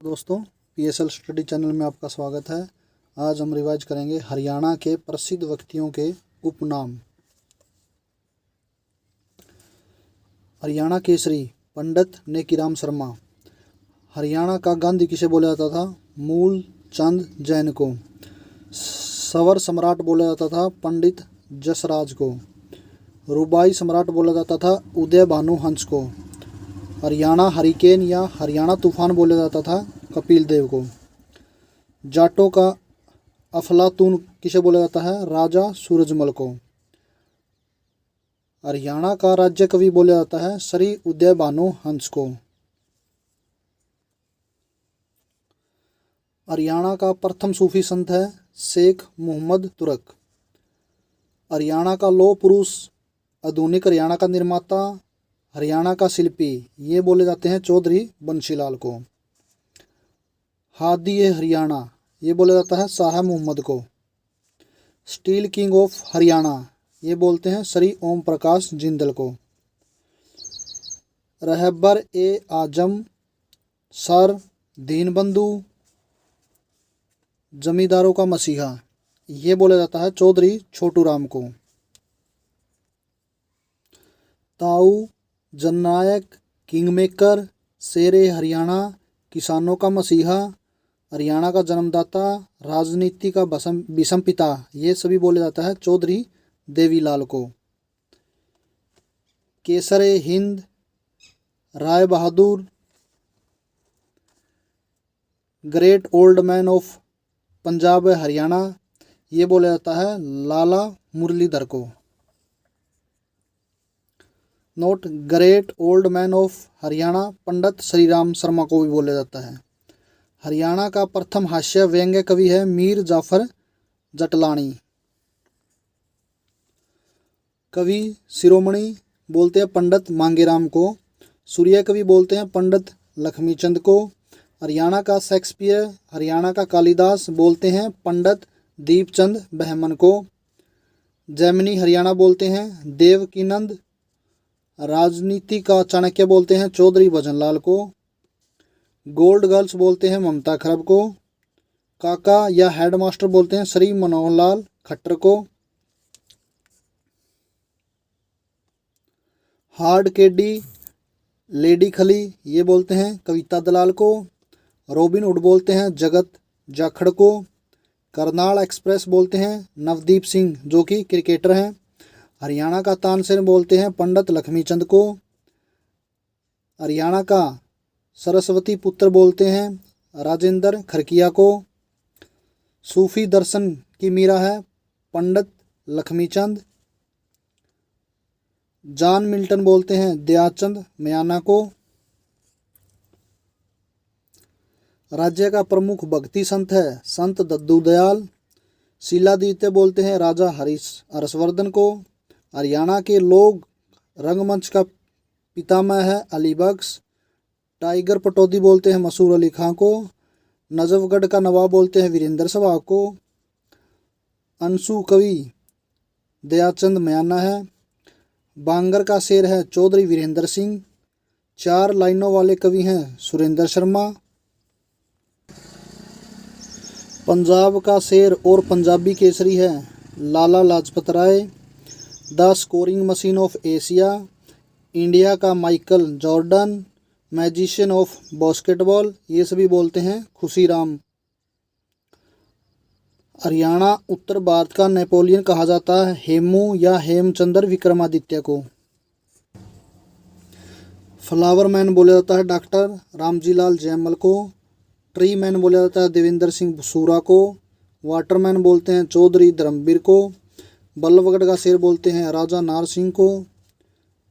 दोस्तों, PSL study channel में आपका स्वागत है। आज हम रिवाइज करेंगे हरियाणा के प्रसिद्ध व्यक्तियों के उपनाम। हरियाणा केसरी पंडित नेकीराम शर्मा। हरियाणा का गांधी किसे बोला जाता था? मूल चंद जैन को। सवर सम्राट बोला जाता था पंडित जसराज को। रुबाई सम्राट बोला जाता था उदय भानु हंस को। हरियाणा हरिकेन या हरियाणा तूफान बोला जाता था कपिल देव को। जाटों का अफलातून किसे बोला जाता है? राजा सूरजमल को। हरियाणा का राज्य कवि बोला जाता है श्री उदय भानु हंस को। हरियाणा का प्रथम सूफी संत है शेख मोहम्मद तुरक। हरियाणा का लौह पुरुष, आधुनिक हरियाणा का निर्माता, हरियाणा का शिल्पी, ये बोले जाते हैं चौधरी बंशीलाल को। हादी ए हरियाणा, ये बोला जाता है शाह मोहम्मद को। स्टील किंग ऑफ हरियाणा, ये बोलते हैं श्री ओम प्रकाश जिंदल को। रहबर ए आजम सर दीनबंधु जमींदारों का मसीहा, ये बोला जाता है चौधरी छोटू राम को। ताऊ जननायक किंगमेकर शेरे हरियाणा, किसानों का मसीहा, हरियाणा का जन्मदाता, राजनीति का विषम पिता, ये सभी बोले जाता है चौधरी देवीलाल को। केसरे हिंद राय बहादुर, great old man of Punjab Haryana, ये बोला जाता है लाला मुरलीधर को। Note, great old man of Haryana Pandit Shri Ram Sharma को भी बोला जाता है। हरियाणा का प्रथम हास्य व्यंग्य कवि है मीर जाफर जटलानी। कवि शिरोमणि बोलते हैं पंडित मांगेराम को। सूर्य कवि बोलते हैं पंडित लक्ष्मीचंद को। हरियाणा का शेक्सपियर, हरियाणा का कालिदास बोलते हैं पंडित दीपचंद बहमन को। जैमिनी हरियाणा बोलते हैं देवकीनंद। राजनीति का चाणक्य बोलते हैं चौधरी भजनलाल को। गोल्ड गर्ल्स बोलते हैं ममता खरब को। काका या हेडमास्टर बोलते हैं श्री मनोहर लाल खट्टर को। हार्ड केडी लेडी खली, ये बोलते हैं कविता दलाल को। रॉबिन हुड बोलते हैं जगत जाखड़ को। करनाल एक्सप्रेस बोलते हैं नवदीप सिंह जो कि क्रिकेटर हैं। हरियाणा का तानसेन बोलते हैं पंडित लक्ष्मीचंद को। हरियाणा का सरस्वती पुत्र बोलते हैं राजेंद्र खरकिया को। सूफी दर्शन की मीरा है पंडित लक्ष्मीचंद। जॉन मिल्टन बोलते हैं दयाचंद म्याना को। राज्य का प्रमुख भक्ति संत है संत दद्दू दयाल। शिलादित्य बोलते हैं राजा हर्षवर्धन को। हरियाणा के लोग रंगमंच का पितामह है अली बख्श। टाइगर पटौदी बोलते हैं मसूर अली खां को। नजफगढ़ का नवाब बोलते हैं वीरेंद्र सहवाग को। अंशु कवि दयाचंद म्याना है। बांगर का शेर है चौधरी वीरेंद्र सिंह। चार लाइनों वाले कवि हैं सुरेंद्र शर्मा। पंजाब का शेर और पंजाबी केसरी है Lala Lajpat Rai. The scoring machine of Asia, India का Michael Jordan. Magician of basketball, ये सभी बोलते हैं खुशीराम। हरियाणा उत्तर भारत का नेपोलियन कहा जाता है हेमू या हेमचंद्र विक्रमादित्य को। फ्लावर मैन बोला जाता है डॉक्टर रामजी लाल जयमल को। ट्री मैन बोला जाता है देवेंद्र सिंह सूरा को। वाटरमैन बोलते हैं चौधरी धर्मवीर को। बल्लभगढ़ का शेर बोलते हैं राजा नार सिंह को।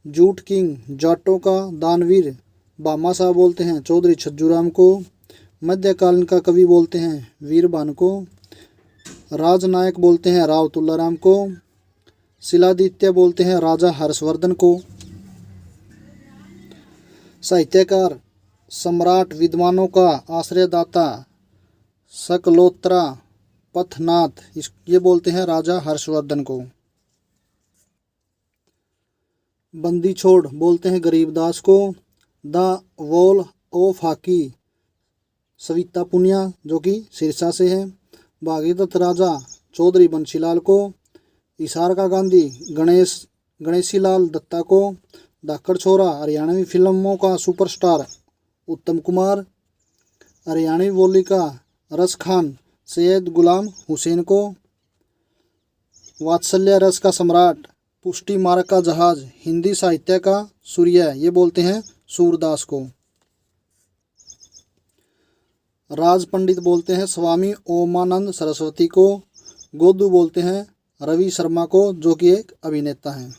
जूट किंग जाटों का दानवीर बामा साहब बोलते हैं चौधरी छज्जूराम को। मध्यकालीन का कवि बोलते हैं वीरभान को। राजनायक बोलते हैं राव तुल्लाराम को। शिलादित्य बोलते हैं राजा हर्षवर्धन को। साहित्यकार सम्राट विद्वानों का आश्रयदाता सकलोत्रा पथनाथ, ये बोलते हैं राजा हर्षवर्धन को। बंदी छोड़ बोलते हैं गरीबदास को। The wall of hockey Savita Punia जो कि सिरसा से है। भागीरथ राजा चौधरी बंशीलाल को। इशार का गांधी गणेशीलाल दत्ता को। धाकड़ छोरा हरियाणवी फिल्मों का सुपरस्टार उत्तम कुमार। हरियाणवी बोली का रस खान सैयद गुलाम हुसैन को। वात्सल्य रस का सम्राट पुष्टि मार्ग का जहाज हिंदी साहित्य का सूर्य ये बोलते हैं सूरदास को। राज पंडित बोलते हैं स्वामी ओमानंद सरस्वती को। गोदू बोलते हैं रवि शर्मा को जो कि एक अभिनेता हैं।